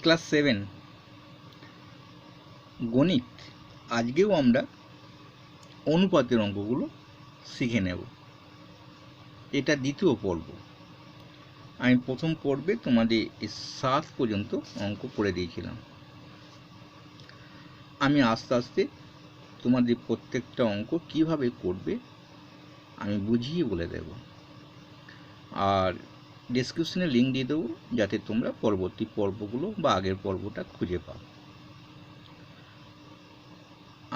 Class 7 গণিত। আজকেও আমরা অনুপাতের অঙ্কগুলো শিখে নেব। এটা দ্বিতীয় পর্ব। আমি প্রথম পর্বে তোমাদের 7 পর্যন্ত অঙ্ক করে দিয়েছিলাম। আমি আস্তে আস্তে তোমাদের প্রত্যেকটা অঙ্ক কিভাবে করবে আমি বুঝিয়ে বলে দেব, আর ডেসক্রিপশনে লিঙ্ক দিয়ে দেবো যাতে তোমরা পরবর্তী পর্বগুলো বা আগের পর্বটা খুঁজে পাও।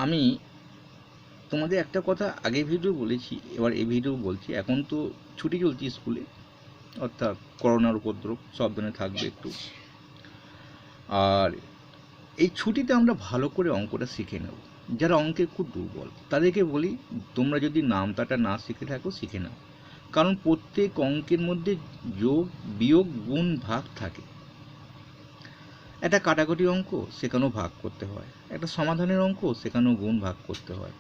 আমি তোমাদের একটা কথা আগের ভিডিও বলেছি, এবার এই ভিডিও বলছি। এখন তো ছুটি চলছে স্কুলে, অর্থাৎ করোনার উপদ্রব সাবধানে থাকবে একটু। আর এই ছুটিতে আমরা ভালো করে অঙ্কটা শিখে নেব। যারা অঙ্কে খুব দুর্বল তাদেরকে বলি, তোমরা যদি নামতাটা না শিখে থাকো শিখে নাও, কারণ প্রত্যেক অঙ্কের মধ্যে যোগ বিয়োগ গুণ ভাগ থাকে। একটা কাটাকুটি অঙ্ক সেখানেও ভাগ করতে হয়, একটা সমাধানের অঙ্ক সেখানেও গুণ ভাগ করতে হয়।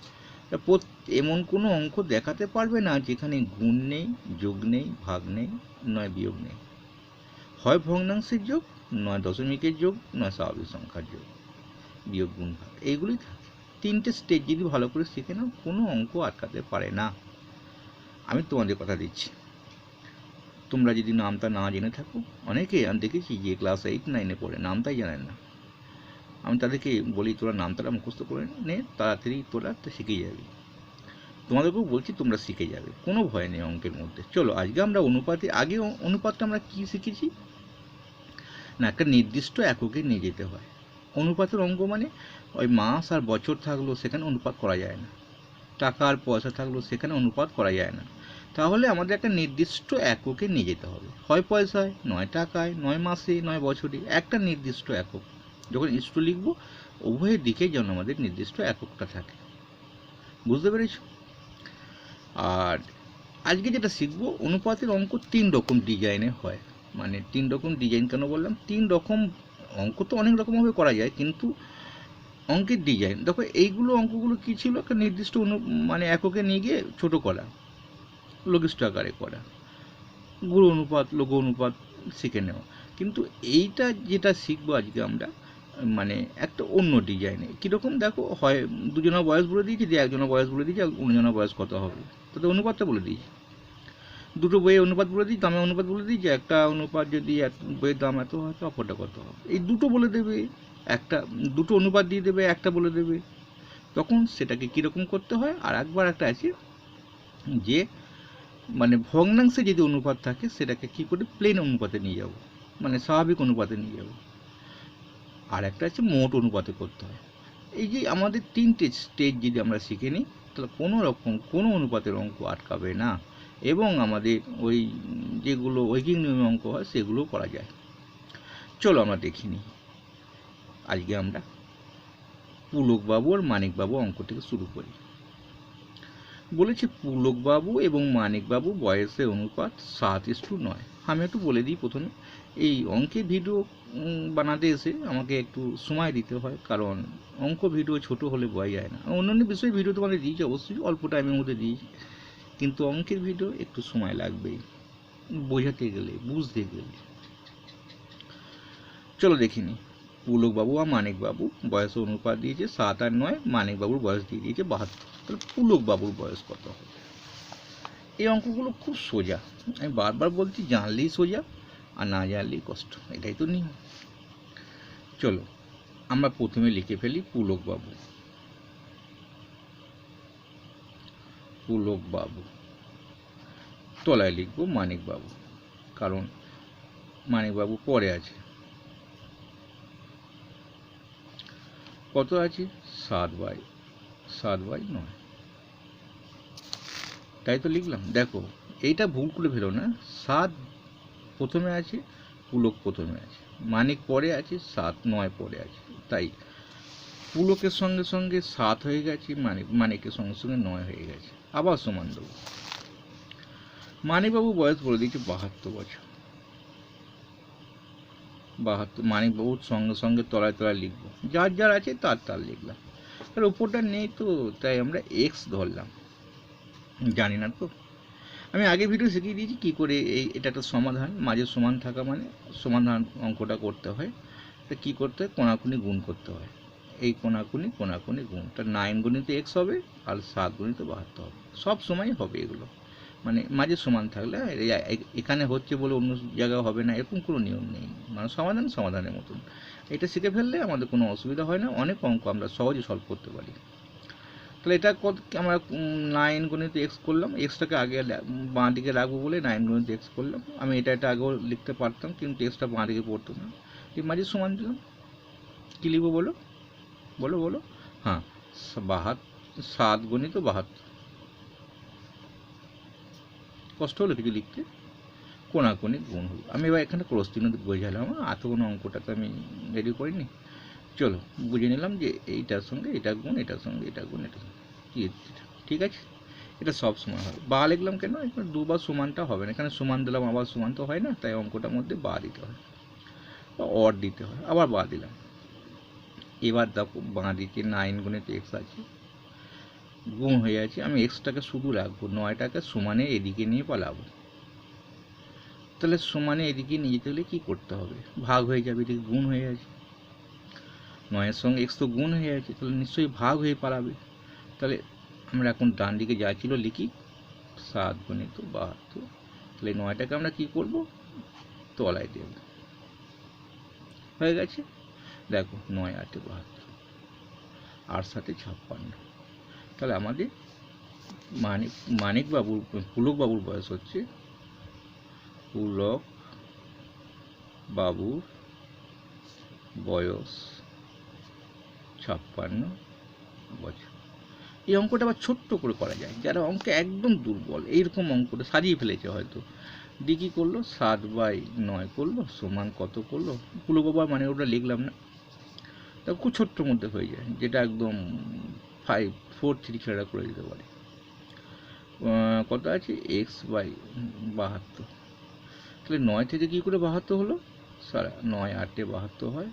এমন কোনো অঙ্ক দেখাতে পারবে না যেখানে গুণ নেই, যোগ নেই, ভাগ নেই, নয় বিয়োগ নেই। হয় ভগ্নাংশের যোগ, নয় দশমিকের যোগ, নয় স্বাভাবিক সংখ্যার যোগ, বিয়োগ গুণ ভাগ, এইগুলোই থাকে। তিনটে স্টেজ যদি ভালো করে শিখে নাও কোনো অঙ্ক আটকাতে পারে না। আমি তোমাদের কথা দিচ্ছি। তোমরা যদি নামটা না জেনে থাকো, অনেকে আমি দেখেছি যে ক্লাস 8-9 পড়ে নামটাই জানেন না। আমি তাদেরকে বলি, তোরা নামটা মুখস্থ করে নে, তাড়াতাড়ি তোরা শিখে যাবি। তোমাদেরকেও বলছি তোমরা শিখে যাবে, কোনো ভয় নেই অঙ্কের মধ্যে। চলো আজকে আমরা অনুপাতে, আগে অনুপাতটা আমরা কি শিখেছি না, একটা নির্দিষ্ট এককে নিয়ে যেতে হয়। অনুপাতের অঙ্ক মানে ওই মাস আর বছর থাকলো সেখানে অনুপাত করা যায় না, টাকা আর পয়সা থাকলো সেখানে অনুপাত করা যায় না। তাহলে আমাদের একটা নির্দিষ্ট এককে নিয়ে যেতে হবে, হয় পয়সায়, নয় টাকায়, নয় মাসে, নয় বছরে, একটা নির্দিষ্ট একক। যখন ইস্টু লিখবো উভয়ের দিকে যেন আমাদের নির্দিষ্ট এককটা থাকে। বুঝতে পেরেছ? আর আজকে যেটা শিখবো, অনুপাতের অঙ্ক 3 রকম ডিজাইনে হয়। মানে 3 রকম ডিজাইন কেন বললাম, 3 রকম অঙ্ক তো অনেক রকমভাবে করা যায়, কিন্তু অঙ্কের ডিজাইন দেখো। এইগুলো অঙ্কগুলো কি ছিল, একটা নির্দিষ্ট মানে এককে নিয়ে গিয়ে ছোট করা, লঘিষ্ঠ আকারে করা, গুণ অনুপাত, লঘু অনুপাত শিখে নেওয়া। কিন্তু এইটা যেটা শিখবো আজকে আমরা, মানে একটা অন্য ডিজাইনে। কীরকম দেখো, হয় দুজনের বয়স বলে দিয়েছি, দিয়ে একজনের বয়স বলে দিয়েছি, অন্যজনের বয়স কত হবে তাতে অনুপাতটা বলে দিয়েছি। দুটো বইয়ের অনুপাত বলে দিই, দামের অনুপাত বলে দিই, যে একটা অনুপাত যদি বইয়ের দাম এত হয় তো অপরটা কত হবে, এই দুটো বলে দেবে। একটা দুটো অনুপাত দিয়ে দেবে, একটা বলে দেবে। তখন সেটাকে কীরকম করতে হয়, আর একবার একটা আছে যে মানে ভগ্নাংশে যদি অনুপাত থাকে সেটাকে কি করে প্লেন অনুপাতে নিয়ে যাব, মানে স্বাভাবিক অনুপাতে নিয়ে যাব। আর একটা আছে মোট অনুপাতে করতে হয়। এই যে আমাদের 3টে স্টেজ যদি আমরা শিখে নিই, তাহলে কোনো রকম কোনো অনুপাতের অঙ্ক আটকাবে না, এবং আমাদের ওই যেগুলো ঐকিক নিয়মে অঙ্ক হয় সেগুলো করা যায়। চলো আমরা দেখি নিই। আজকে আমরা পুলকবাবু আর মানিকবাবু অঙ্ক থেকে শুরু করি। বলেছে পুলকবাবু এবং মানিকবাবু বয়সের অনুপাত 7:9। আমি একটু বলে দিই প্রথমে, এই অঙ্কের ভিডিও বানাতে এসে আমাকে একটু সময় দিতে হয়, কারণ অঙ্ক ভিডিও ছোট হলে বোঝা যায় না। অন্যান্য বিষয়ে ভিডিও তোমাদের দিয়েছি অবশ্যই, অল্প টাইমের মধ্যে দিয়েছি, কিন্তু অঙ্কের ভিডিও একটু সময় লাগবেই বোঝাতে গেলে, বুঝতে গেলে। চলো দেখিনি। পুলকবাবু আর মানিকবাবু বয়সের অনুপাত দিয়েছে 7 আর 9, মানিকবাবুর বয়স দিয়ে দিয়েছে 72। তাহলে পুলকবাবুর বয়স কত হবে? এই অঙ্কগুলো খুব সোজা, আমি বারবার বলছি, জানলেই সোজা আর না জানলেই কষ্ট, এটাই তো নিয়ম। চলো আমরা প্রথমে লিখে ফেলি পুলকবাবু। পুলকবাবু তলায় লিখবো মানিকবাবু, কারণ মানিকবাবু পরে আছে। কত আছে? 7/9, তাই তো লিখলাম। দেখো এইটা ভুল করে ফেলো না, 7 প্রথমে আছে, পুলক প্রথমে আছে, মানিক পরে আছে, 7-9 পরে আছে। তাই পুলকের সঙ্গে সঙ্গে 7 হয়ে গেছে, মানিকের সঙ্গে সঙ্গে 9 হয়ে গেছে। আবার সমান দেবো। মানিকবাবু বয়স বলে দিয়েছে 72 বছর। 72, মানিকবাবুর সঙ্গে সঙ্গে তলায় তলায় লিখবো, যার যার আছে তার তার লিখলাম। আর ওপরটা নেই তো, তাই আমরা এক্স ধরলাম, জানি না তো। আমি আগে ভিডিও শিখিয়ে দিয়েছি কী করে এটা একটা সমাধান, মাঝে সমান থাকা মানে সমাধান অঙ্কটা করতে হয়। তা কী করতে হয়, কোনাকুনি গুণ করতে হয়। এই কোনাকুনি কোনাকুনি গুণ, তা 9 গুণিত x হবে আর 7 গুণিত 72 হবে। সব সময় হবে এগুলো, মানে মাঝে সমান থাকলে। এখানে হচ্ছে বলে অন্য জায়গায় হবে না, এরকম কোনো নিয়ম নেই। মানে সমাধান সমাধানের মতন। এটা শিখে ফেললে আমাদের কোনো অসুবিধা হয় না, অনেক অঙ্ক আমরা সহজে সলভ করতে পারি। তাহলে এটা আমরা 9 গুণিত এক্স করলাম, এক্সটাকে আগে বাঁ দিকে রাখবো বলে 9 গুণিত এক্স করলাম। আমি এটা আগেও লিখতে পারতাম, কিন্তু এক্সটা বাঁ দিকে পড়তো না। এই মাঝে সমান দিলাম, কী লিখবো বলো বলো বলো? হ্যাঁ, 7 গুণিত 72। কষ্ট হলো কিছু লিখতে? কোনাকুনি গুণ হলো। আমি এবার এখানে ক্রস চিহ্ন বোঝালাম, এত কোনো অঙ্কটাকে আমি রেডি করিনি। চলো বুঝে নিলাম যে এইটার সঙ্গে এটা গুণ, এটার সঙ্গে এটা গুণ, এটা ঠিক আছে। এটা সব সময় হবে। বা লিখলাম কেন? এখানে দুবার সমানটা হবে না, এখানে সমান দিলাম আবার সমান তো হয় না, তাই অঙ্কটার মধ্যে বা দিতে হয় বা অর দিতে হয়, আবার বা দিলাম। এবার দেখো বাঁ দিকে 9 গুণিত এক্স আছে, গুণ হয়ে আছে। আমি এক্সটাকে শুধু রাখবো, 9টাকে সমানে এদিকে নিয়ে পালাবো। তাহলে সমানে এদিকে নিয়ে যেতে হলে কী করতে হবে? ভাগ হয়ে যাবে, এদিকে গুণ হয়ে আছে। 9-এর সঙ্গে এক্স তো গুণ হয়ে আছে, তাহলে নিশ্চয়ই ভাগ হয়ে পালাবে। তাহলে আমরা এখন ডান দিকে যা ছিল লিখি, 7 গুণিত 72। তাহলে 9টাকে আমরা কী করবো? তলায় দেব। হয়ে গেছে। দেখো 9 8 72, 8 7 56। তাহলে আমাদের পুলক বাবুর বয়স হচ্ছে, পুলক বাবুর বয়স 56 বছর। এই অঙ্কটা আবার ছোট্ট করে করা যায়, যারা অঙ্কে একদম দুর্বল, এইরকম অঙ্কটা সাজিয়ে ফেলেছে হয়তো। দিয়ে কী করলো, 7/9 করলো, সমান কত করলো, পুলক বাবার মানে ওটা লিখলাম না। তা খুব ছোট্টর মধ্যে হয়ে যায়, যেটা একদম 5-4-3 ছেলেরা করে দিতে পারে। কত আছে, x/72। তাহলে 9 থেকে কী করে 72 হলো? 9 8 72 হয়,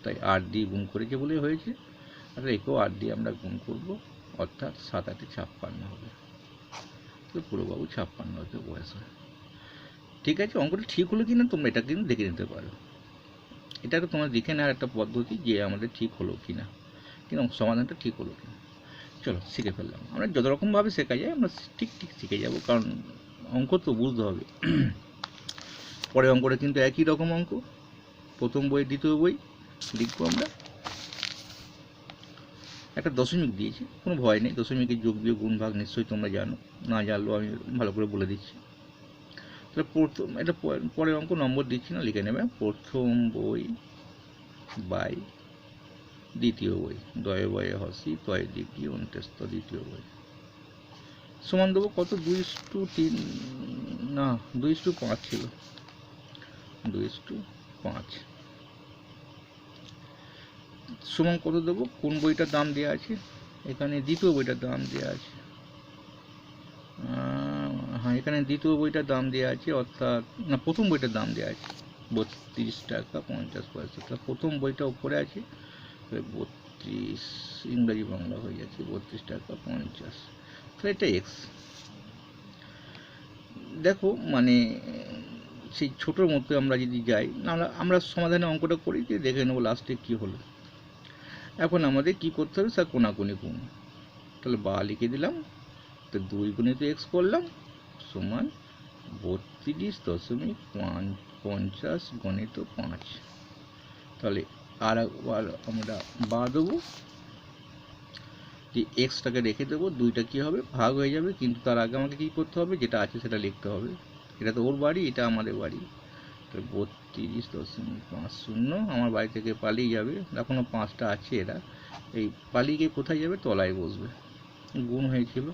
তাই 8 দিয়ে গুণ করেছে বলে হয়েছে। আর একেও 8 দিয়ে আমরা গুণ করব, অর্থাৎ 7 8 56 হবে। তো পুরোবাবু 56 হতে বয়স হয়। ঠিক আছে, অঙ্কটা ঠিক হলো কি না তোমরা এটা কিন্তু দেখে নিতে পারো। এটা তো তোমরা দেখে নেওয়ার একটা পদ্ধতি যে আমাদের ঠিক হলো কি না, কিন্তু সমাধানটা ঠিক হলো কি না। চলো শিখে ফেললাম। আমরা যত রকমভাবে শেখা যায় আমরা ঠিক শিখে যাব, কারণ অঙ্ক তো বুঝতে হবে। পরে অঙ্কটা কিন্তু একই রকম অঙ্ক, প্রথম বই দ্বিতীয় বই লিখবো আমরা। একটা দশমিক দিয়েছি, কোনো ভয় নেই, দশমিকের যোগ বিয়োগ গুণ ভাগ নিশ্চয়ই তোমরা জানো, না জানলেও আমি ভালো করে বলে দিচ্ছি। তাহলে প্রথম, এটা পরের অঙ্ক নম্বর দিচ্ছি না, লিখে নেবে প্রথম বই বাই দ্বিতীয় বই, দয়ে বয়ে হসি তয়ে দ্বিতীয় 29 দ্বিতীয় বই, সমান দেবো কত, 2:3 না 2:5 ছিল, 2:5 সমান কত দেবো, কোন বইটার দাম দেওয়া আছে, এখানে দ্বিতীয় বইটার দাম দেওয়া আছে। হ্যাঁ, এখানে দ্বিতীয় বইটার দাম দেওয়া আছে, অর্থাৎ না প্রথম বইটার দাম দেওয়া আছে 32 টাকা 50 পয়সা। প্রথম বইটা উপরে আছে, 32 ইংরাজি বাংলা হয়ে যাচ্ছে 32 টাকা 50। তো এটা এক্স। দেখো মানে সেই ছোটোর মধ্যে আমরা যদি যাই, আমরা সমাধানে অঙ্কটা করি, যে দেখে নেবো লাস্টে কী হলো। এখন আমাদের কি করতে হবে, স্যার কোনাকুনি গুণ। তাহলে বা লিখে দিলাম, তো 2 গুণিত এক্স করলাম সমান 32.50 গণিত 5। তাহলে আর একবার আমরা বা দেবো, যে এক্সটাকে রেখে দেবো, 2টা কী হবে, ভাগ হয়ে যাবে। কিন্তু তার আগে আমাকে কী করতে হবে, যেটা আছে সেটা লিখতে হবে। এটা তো ওর বাড়ি, এটা আমাদের বাড়ি। তাহলে 32.50 আমার বাড়ি থেকে পালিয়ে যাবে, এখনও 5টা আছে, এরা এই পালিয়ে গিয়ে কোথায় যাবে, তলায় বসবে। গুণ হয়েছিল,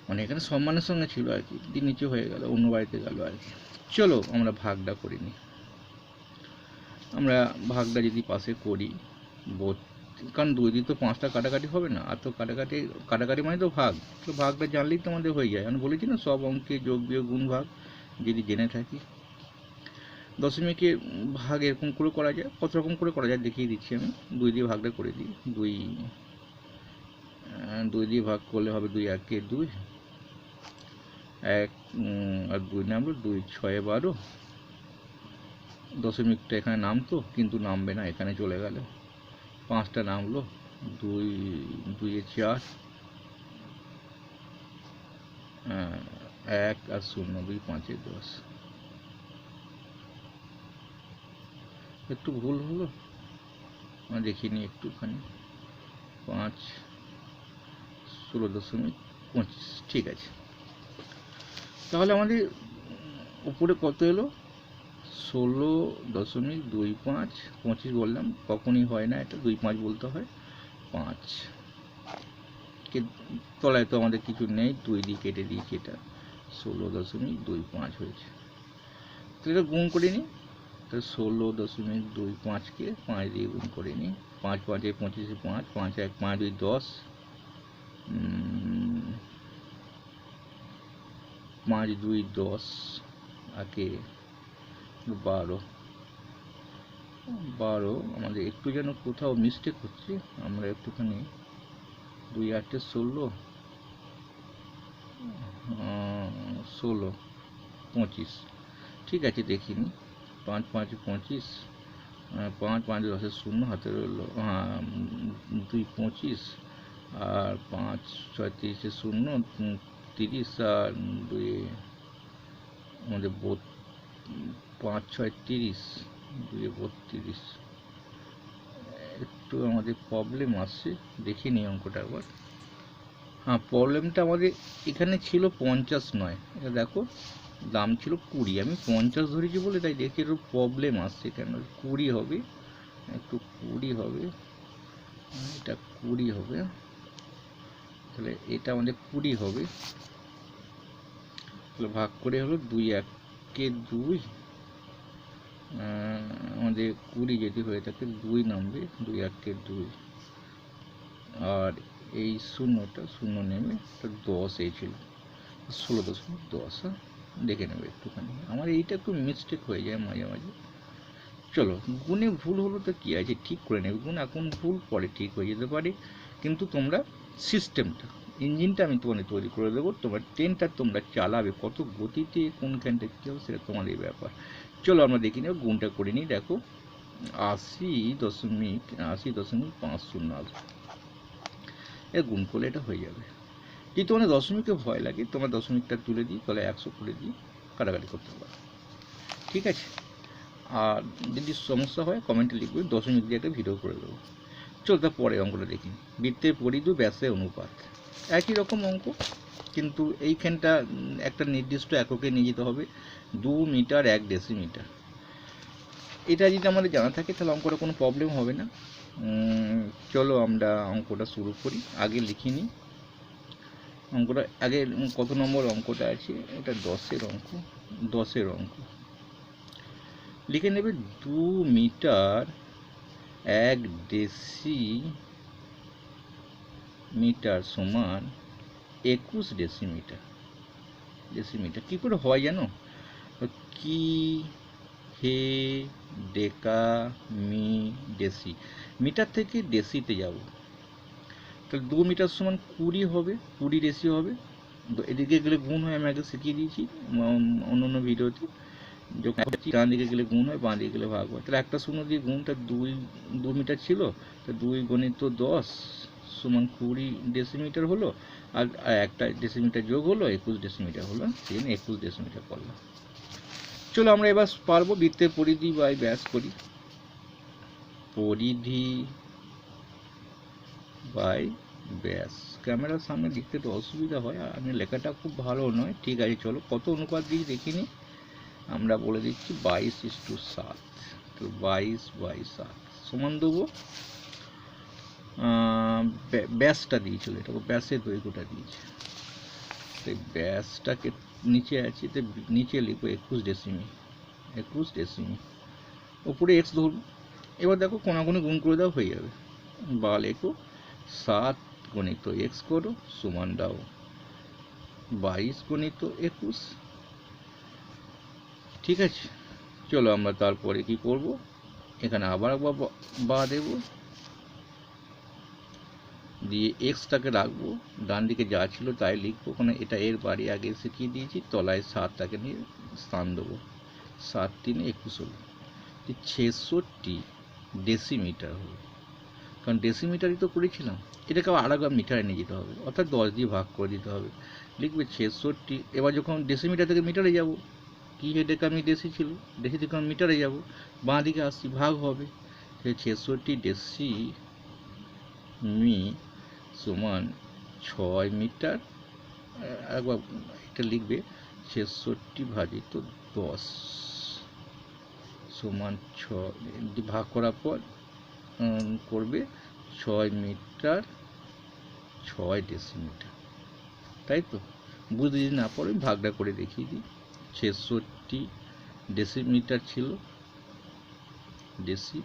মানে এখানে সম্মানের সঙ্গে ছিল আর কি, দিন নিচে হয়ে গেল, অন্য বাড়িতে গেল আর কি। চলো আমরা ভাগটা করিনি। আমরা ভাগটা যদি পাশে করি, কারণ 2 দিয়ে তো 5টা কাটাকাটি হবে না, আর তো কাটাকাটি মানে তো ভাগ, তো ভাগটা জানলেই তো আমাদের হয়ে যায়। আমি বলেছি না সব অঙ্কে যোগ বিয়োগ গুণ ভাগ যদি জেনে থাকি। দশমিকে ভাগ এরকম করে করা যায়, কত রকম করে করা যায় দেখিয়ে দিচ্ছি আমি। 2 দিয়ে ভাগটা করে দিই, 2 দিয়ে ভাগ করলে হবে 2 1 2, 1 আর 2 না, আমরা 2 6 12, দশমিকটা এখানে নামতো, কিন্তু নামবে না, এখানে চলে গেল। 5টা নামলো, 2 2 4, 1 আর 0, 2 5 10। একটু ভুল হলো, দেখিনি একটুখানি। 5 16.25, ঠিক আছে। তাহলে আমাদের উপরে কত এলো? 16.25, 25 বললাম, কখনই হয় না এটা, 2 5 বলতে হয়। 5 কে তলায় তো আমাদের কিছু নেই, 2 দিয়ে কেটে দিয়েছি, এটা 16.25 হয়েছে। তো এটা গুণ করে নিই, তো 16.25কে 5 দিয়ে গুণ করে নিই। 5 5 25, 5 5 1 5 2 10, 5 2 10, আগে 12। আমাদের একটু যেন কোথাও মিস্টেক হচ্ছে, আমরা একটুখানি 2 8 16, 16 25, ঠিক আছে, দেখিনি। 5 5 25, 5 5 10 0 হাতে রইলো, 2 25, আর 5 6 30 0, 30, আর 2 আমাদের 5 6 30, 2 32। একটু আমাদের প্রবলেম আসছে, দেখিনি অঙ্কটা একবার। হ্যাঁ, প্রবলেমটা আমাদের এখানে ছিল 50 নয়, এটা দেখো দাম ছিল 20, আমি 50 ধরেছি বলে তাই দেখি একটু প্রবলেম আসছে, কেন 20 হবে, একটু 20 হবে, এটা 20 হবে, তাহলে এটা আমাদের 20 হবে। তাহলে ভাগ করে হলো 2 1 2, আমাদের 20 যদি হয়ে থাকে 2 নামবে, 2 1 2, আর এই শূন্যটা 0 নেমে 10 এই ছিল, 16.10। দেখে নেবে একটুখানি, আমার এইটা একটু মিস্টেক হয়ে যায় মাঝে মাঝে। চলো, গুণে ভুল হলো তো কী আছে, ঠিক করে নেবে, গুণ এখন ভুল পরে ঠিক হয়ে যেতে পারে, কিন্তু তোমরা সিস্টেমটা, ইঞ্জিনটা আমি তোমাদের তৈরি করে দেবো, তোমার ট্রেনটা তোমরা চালাবে কত গতিতে, কোনখানটা কী হবে সেটা তোমাদের ব্যাপার। চলো আমরা দেখি নেব, গুণটা করে নিই। দেখো 80.50 আসবে, এর গুণ করলে এটা হয়ে যাবে। যদি তোমাদের দশমিকে ভয় লাগে, তোমরা দশমিকটা তুলে দিই, তাহলে 100 করে দিই, কাটাকাটি করতে পারো, ঠিক আছে। আর যদি সমস্যা হয় কমেন্টে লিখবে, দশমিক দিয়ে একটা ভিডিও করে দেবো। চল, তার পরে অঙ্কটা দেখি। বৃত্তের পরিধি ব্যাসের অনুপাত, একই রকম অঙ্ক, কিন্তু এইখানটা একটা নির্দিষ্ট এককে নিয়ে যেতে হবে, 2 মিটার 1 ডেসিমিটার। এটা যদি আমাদের জানা থাকে তাহলে অঙ্কটা কোনো প্রবলেম হবে না। চলো আমরা অঙ্কটা শুরু করি, আগে লিখে নিই অঙ্কটা। আগে কত নম্বর অঙ্কটা আছে, এটা 10-এর অঙ্ক, 10-এর অঙ্ক লিখে নেবে। 2 মিটার 1 ডেসিমিটার সমান 21 ডেসিমিটার। কী করে হয় জানো? কি, হে, ডেকা, মি, ডেসি, মিটার থেকে ডেসিতে যাব, তাহলে 2 মিটার সমান 20 হবে, 20 ডেসি হবে। এদিকে গেলে গুণ হয়, আমি আগে শিখিয়ে দিয়েছি অন্য ভিডিওতে, যখন ডান দিকে গেলে গুণ হয়, বাঁ দিকে গেলে ভাগ হয়। তাহলে একটা শূন্য দিয়ে গুণটা 2 মিটার ছিল, তো 2 × 10 সমান 20 ডেসিমিটার হলো, আর একটা ডেসিমিটার যোগ হলো, 21 ডেসিমিটার হলো, সেই জন্য 21 ডেসিমিটার করলাম। চলো আমরা এবার পারবো বৃত্তের পরিধি বাই ব্যাস করি। পরিধি বাই ব্যাস, ক্যামেরার সামনে লিখতে একটু অসুবিধা হয়, আর আমি লেখাটা খুব ভালো নয়, ঠিক আছে। চলো কত অনুপাত দিয়ে দেখিনি, আমরা বলে দিচ্ছি 22:7, তো 22/7 সমান দেবো, ব্যাসটা দিয়েছিল, এটা ব্যাসের দৈর্ঘ্যটা দিয়েছে, তো ব্যাসটাকে নিচে আছে, তো নিচে লিখবো 21 ডেসিমি, 21 ডেসিমি, ওপরে এক্স ধরবো। এবার দেখো কোনাকুনি গুণ করে দাও, হয়ে যাবে, বা লেখো 7 × x করো সমান দাও 22 × 21, ঠিক আছে। চলো আমরা তারপরে কি করব, এখানে আবার একবার বা দেব, দিয়ে এক্সটাকে রাখবো, ডান দিকে যা ছিল তাই লিখবো, ওখানে এটা এর বাড়ি আগে শিখিয়ে দিয়েছি, তলায় 7টাকে নিয়ে স্থান দেবো, 7 × 3 = 21 হলো। যে 66 ডেসিমিটার হলো, কারণ ডেসিমিটারই তো করেছিলাম, এটাকে আবার আরেকবার মিটারে নিয়ে যেতে হবে, অর্থাৎ 10 দিয়ে ভাগ করে দিতে হবে। লিখবে 66। এবার যখন ডেসিমিটার থেকে মিটারে যাব, কি এটাকে আমি ডেসি ছিল, ডেসি থেকে আমি মিটারে যাব, বাঁ দিকে আসছি, ভাগ হবে। 66 ডেসি মি সমান 6 মিটার। একবার এটা লিখবে 66 ভাজিত 10 সমান 6, ভাগ করার পর করবে 6 মিটার 6 ডেসিমিটার, তাই তো? বুঝতে যদি না পারো ভাগটা করে দেখিয়ে দিই। 66 ডেসিমিটার ছিল, ডেসি,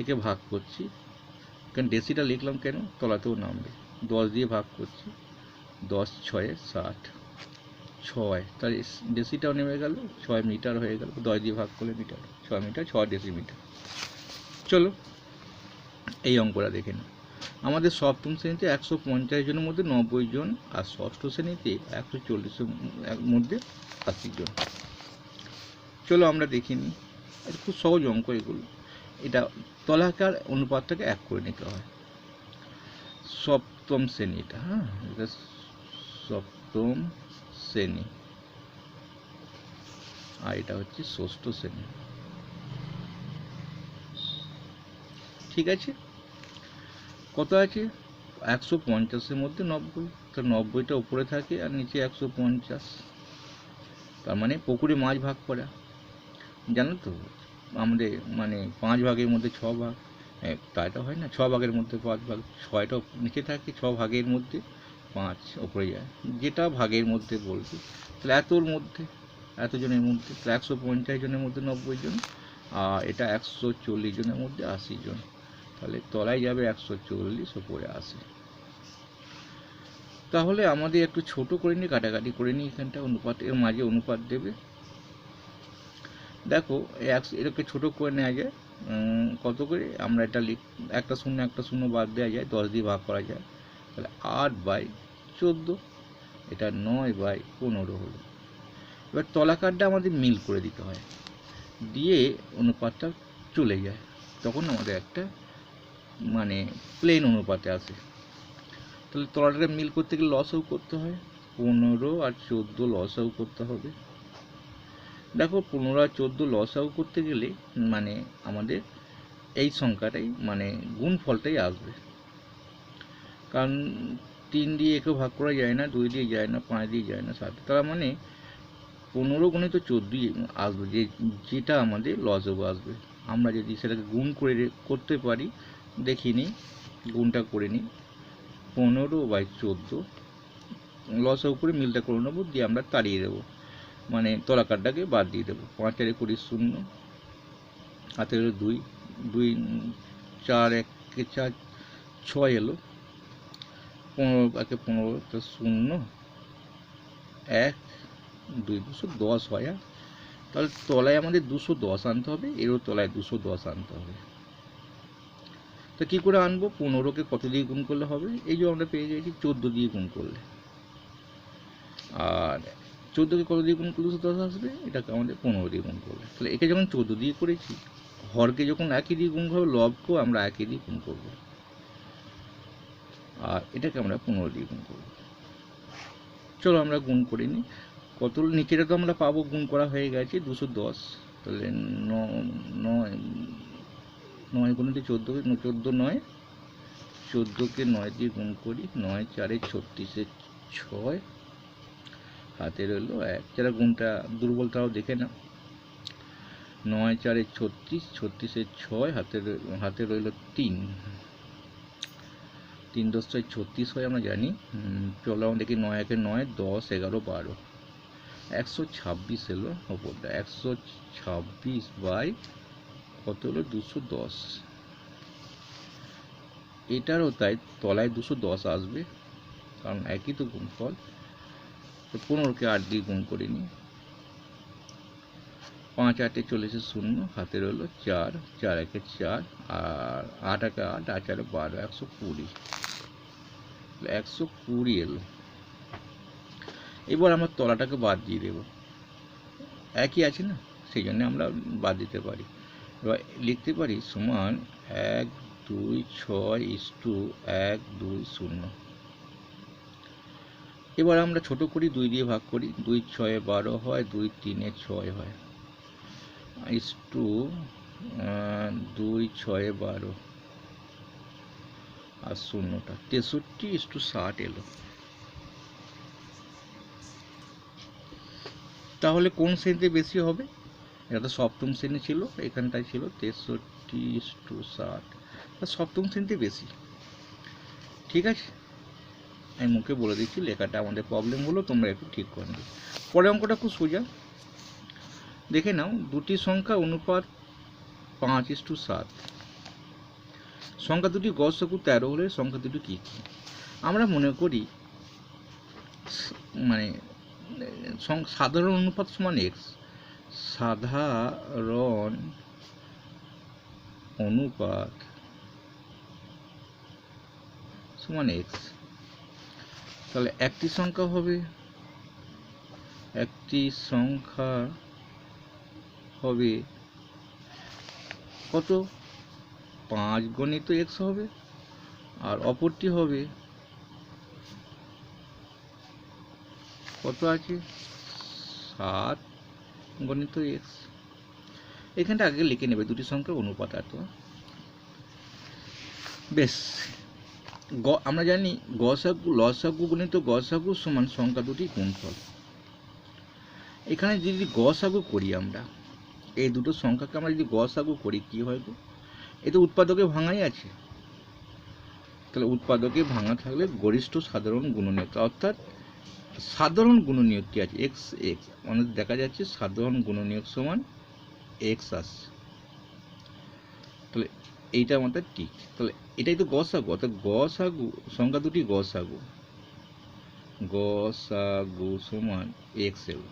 একে ভাগ করছি, কারণ ডেসিটা লিখলাম কেন, তলাতেও নামবে, 10 দিয়ে ভাগ করছি, 10 6 60, 6, তার ডেসিটাও নেমে গেল, 6 মিটার হয়ে গেল, 10 দিয়ে ভাগ করলে মিটার, 6 মিটার 6 ডেসিমিটার। চলো এই অঙ্কটা দেখে নিই। আমাদের সপ্তম শ্রেণীতে 150 জনের মধ্যে 90 জন, আর ষষ্ঠ শ্রেণীতে 140-এর মধ্যে 80 জন। চলো আমরা দেখে নিই, এটা খুব সহজ অঙ্ক এগুলো। এটা তলাকার অনুপাতটাকে 1 করে নিতে হয়। সপ্তম শ্রেণী, এটা, হ্যাঁ, এটা সপ্তম শ্রেণী, আর এটা হচ্ছে ষষ্ঠ শ্রেণী, ঠিক আছে? কত আছে? 150-এর মধ্যে 90, তো 90টা উপরে থাকে আর নিচে 150, তার মানে পুকুরে মাছ ভাগ করা, জানো তো আমাদের মানে 5 ভাগের মধ্যে 6 ভাগ, তাইটা হয় না, 6 ভাগের মধ্যে 5 ভাগ, 6টা নিচে থাকে, 6 ভাগের মধ্যে 5 উপরে যায়, যেটা ভাগের মধ্যে বলবে। তাহলে এতর মধ্যে, এতজনের মধ্যে, তাহলে 150 জনের মধ্যে 90 জন, আর এটা 140 জনের মধ্যে 80 জন, তাহলে তলায় যাবে 140, উপরে 80। তাহলে আমাদের একটু ছোট করে নিই, কাটাকাটি করে নিই, এখানটা অনুপাতের মাঝে অনুপাত দেবে। দেখো এটাকে ছোট করে নেওয়া যায়, কত করে আমরা এটা একটা শূন্য বাদ দেওয়া যায়, 10 দিয়ে ভাগ করা যায়, তাহলে 8/14, এটা 9/15 হলো। এবার তলাকারটা আমাদের মিল করে দিতে হয়, দিয়ে অনুপাতটা চলে যায়, তখন আমাদের একটা মানে প্লেন অনুপাতে আসে। তাহলে তলাটাকে মিল করতে গেলে লসও করতে হয়, 15 আর 14 লসও করতে হবে। দেখো 15 আর 14 লসও করতে গেলে মানে আমাদের এই সংখ্যাটাই মানে গুণফলটাই আসবে, কারণ 3 দিয়ে একে ভাগ করা যায় না, 2 দিয়ে যায় না, 5 দিয়ে যায় না, 7, তার মানে 15 গুণে তো 14 আসবে, যেটা আমাদের লসও আসবে। আমরা যদি সেটাকে গুণ করে করতে পারি, দেখিনি, গুণটা করে নিই, 15/14 লসও করে মিলটা করে নেবো, দিয়ে আমরা তাড়িয়ে দেবো, মানে তলাকারটাকে বাদ দিয়ে দেবো। 5 4 20 0, হাতে এলো 2, 2 4 1 4 6 এলো, 15 1 15, তো 0 1 2 210 হয়। তাহলে তলায় আমাদের 210 আনতে হবে, এরও তলায় 210 আনতে হবে। তো কী করে আনবো? 15কে কত দিয়ে গুণ করলে হবে? এই যে আমরা পেয়ে গেছি 14 দিয়ে গুণ করলে, আর 14কে কত দিয়ে গুণ করলে 210 আসবে, এটাকে আমাদের 15 দিয়ে গুণ করলে। তাহলে একে যখন 14 দিয়ে করেছি, হরকে যখন একই দিয়ে গুণ করবো, লবকেও আমরা একই দিয়ে গুণ করবো, আর এটাকে আমরা 15 দিয়ে গুণ করবো। চলো আমরা গুণ করে নিই, কত নিচেটা তো আমরা পাবো, গুণ করা হয়ে গেছে 210, তাহলে 9 গুণে 14, 14 9, 14কে 9 দিয়ে গুণ করি, 9 4 36 6, হাতে রইল 1, যারা গুণটা দুর্বল তারাও দেখে না, 9 4 36, 36 6, হাতে রইল 3, 3 10 36 হয় আমরা জানি। চলো আমরা দেখি, 9 1 9, 10 11 12, 126 এলো ওপরটা, 126 বাই কত হলো 210, এটারও তাই তলায় 210 আসবে, কারণ একই তো গুণফল। তো 15কে 8 দিয়ে গুণ করে নিই, 5 8 চলেছে 0, হাতে রইল 4, 4 1 4, আর 8 1 8, 8 4 12, 120, 120 এলো। এবার আমরা তলাটাকে বাদ দিয়ে দেবো, একই আছে না, সেই জন্য আমরা বাদ দিতে পারি। এবার লিখতে পারি সমান 1 2 6:1 2 0। এবার আমরা ছোট করি, 2 দিয়ে ভাগ করি, 2 6 12 হয়, 2 3 6 হয়, ইস্টু 2 6 12 আর শূন্যটা 63:60 এলো। তাহলে কোন শ্রেণীতে বেশি হবে? এটা তো সপ্তম শ্রেণী ছিল, এখানটায় ছিল 63:60, সপ্তম শ্রেণীতে বেশি। ঠিক আছে, আমি মুখে বলে দিচ্ছি, লেখাটা আমাদের প্রবলেম হলো, তোমরা একটু ঠিক করে নেবে। পরের অঙ্কটা খুব সোজা, দেখে নাও। দুটি সংখ্যা অনুপাত 5:7। সংখ্যা দুটি গসাগু 13 হলে সংখ্যা দুটি কী কী? আমরা মনে করি মানে সাধারণ অনুপাত সমান এক্স, সাধারণ অনুপাত সমান এক্স। তাহলে একটি সংখ্যা হবে কত? 5 গণিত এক্স হবে, আর অপরটি হবে কত আছে? 7 গণিত এক্স। এখানটা আগে লিখে নেবে, দুটি সংখ্যার অনুপাত এত। বেশ, আমরা জানি লসাগু গণিত গসাগু সমান সংখ্যা দুটি গুণফল। এখানে যদি গসাগু করি আমরা, এই দুটো সংখ্যাকে আমরা যদি গসাগু করি কি হয় গো? এ তো উৎপাদকে ভাঙাই আছে, তাহলে উৎপাদকে ভাঙা থাকলে গরিষ্ঠ সাধারণ গুণনীয়ক, অর্থাৎ সাধারণ গুণনীয়কটি আছে এক্স এক্স, আমাদের দেখা যাচ্ছে সাধারণ গুণনীয়ক সমান এক্স আসছে। তাহলে এইটা আমাদের ঠিক, তাহলে এটাই তো গসাগু, অর্থাৎ গসাগু সংখ্যা দুটি গসাগু সমান এক্স এল।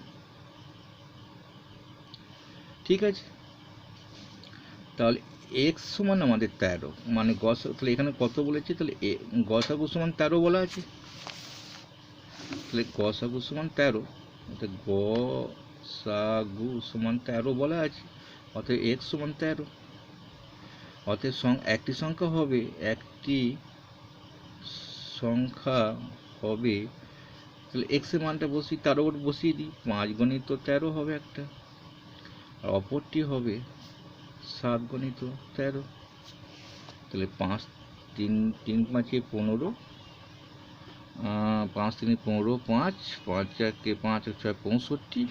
ঠিক আছে, তাহলে এক্স সমান আমাদের 13, মানে তাহলে এখানে কত বলেছে? তাহলে গসাগু সমান 13 বলা আছে, তাহলে গসাগু সমান 13, অর্থাৎ গসাগু সমান 13 বলা আছে, অর্থাৎ এক্স সমান 13। অর্থাৎ একটি সংখ্যা হবে, তাহলে এক্স এর মানটা বসিয়ে 13 বসিয়ে দিই, 5 গণিত 13 হবে একটা, আর অপরটি হবে 7 গণিত 13। তাহলে 5 3 3 5 15, 5 3 15, 5 5 4 5 6 65,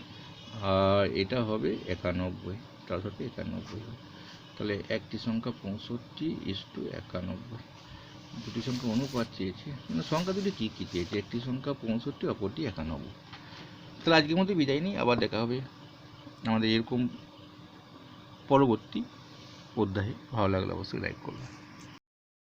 আর এটা হবে 91, তার সাথে 91। তাহলে একটি সংখ্যা 65:91, দুটি সংখ্যা অনুপাত চেয়েছে, মানে সংখ্যা দুটি কী কী চেয়েছে? একটি সংখ্যা 65, অপরটি 91। তাহলে আজকের মধ্যে বিদায় নিই, আবার দেখা হবে আমাদের এরকম পরবর্তী অধ্যায়ে। ভালো লাগলে অবশ্যই লাইক করবে।